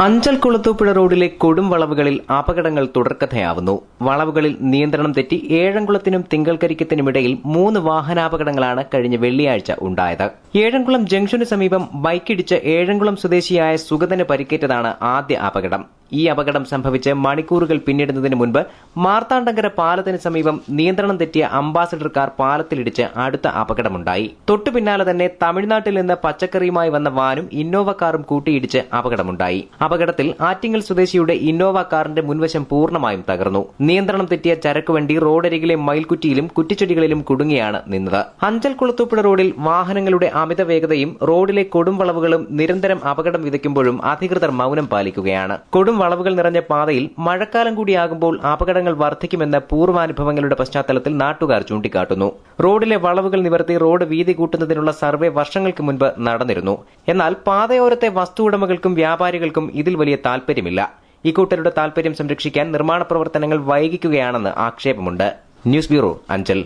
അഞ്ചൽ കുളത്തൂപ്പുഴ റോഡിലെ കൊടും വളവുകളിൽ അപകടങ്ങൾ തുടർക്കഥയാവുന്നു. വളവുകളിൽ നിയന്ത്രണം തെറ്റി ഏഴംകുളത്തിനും തിങ്കൽക്കരിക്കത്തിനുമിടയിൽ 3 വാഹനാപകടങ്ങളാണ് കഴിഞ്ഞ വെള്ളിയാഴ്ച ഉണ്ടായത്. ഏഴംകുളം ജംഗ്ഷനു സമീപം ബൈക്കിടിച്ച് ഏഴംകുളം സ്വദേശിയായ സുഗതന് പരിക്കേറ്റതാണ് ആദ്യ അപകടം. ഈ അപകടം സംഭവിച്ച് മണിക്കൂറുകൾ പിന്നിടുന്നതിന് മുൻപ് മാർത്താണ്ഡങ്കര പാലത്തിന് സമീപം നിയന്ത്രണം തെറ്റിയ അംബാസഡർ കാർ പാലത്തിലിടിച്ച് അടുത്ത അപകടമുണ്ടായി. തൊട്ടു പിന്നാലെ തന്നെ തമിഴ്നാട്ടിൽ നിന്ന് പച്ചക്കറിയുമായി വന്ന വാനും ഇന്നോവ കാറും കൂട്ടിയിടിച്ച് അപകടമുണ്ടായി. അപകടത്തിൽ ആറ്റിങ്ങൽ സ്വദേശിയുടെ ഇന്നോവ കാറിന്റെ മുൻവശം പൂർണ്ണമായും തകർന്നു. നിയന്ത്രണം തെറ്റിയ ചരക്കുവണ്ടി റോഡരികിലെ മയിൽക്കുറ്റിയിലും കുറ്റിച്ചെടികളിലും കുടുങ്ങിയാണ് നിന്നത്. അഞ്ചൽ കുളത്തൂപ്പുഴ റോഡിൽ വാഹനങ്ങളുടെ അമിത വേഗതയും റോഡിലെ കൊടും വളവുകളും നിരന്തരം അപകടം വിതയ്ക്കുമ്പോഴും അധികൃതർ മൌനം പാലിക്കുകയാണ്. കൊടും വളവുകൾ നിറഞ്ഞ പാതയിൽ മഴക്കാലം കൂടിയാകുമ്പോൾ അപകടങ്ങൾ വർദ്ധിക്കുമെന്ന് പൂർവാനുഭവങ്ങളുടെ പശ്ചാത്തലത്തിൽ നാട്ടുകാർ ചൂണ്ടിക്കാട്ടുന്നു. റോഡിലെ വളവുകൾ നിവർത്തി റോഡ് വീതി കൂട്ടുന്നതിനുള്ള സർവേ വർഷങ്ങൾക്ക് മുൻപ് നടന്നിരുന്നു. എന്നാൽ പാതയോരത്തെ വസ്തു ഉടമകൾക്കും വ്യാപാരികൾക്കും ഇതിൽ വലിയ താൽപര്യമില്ല. ഇക്കൂട്ടരുടെ താൽപര്യം സംരക്ഷിക്കാൻ നിർമ്മാണ പ്രവർത്തനങ്ങൾ വൈകിക്കുകയാണെന്ന് ആക്ഷേപമുണ്ട്. News bureau, Anchal.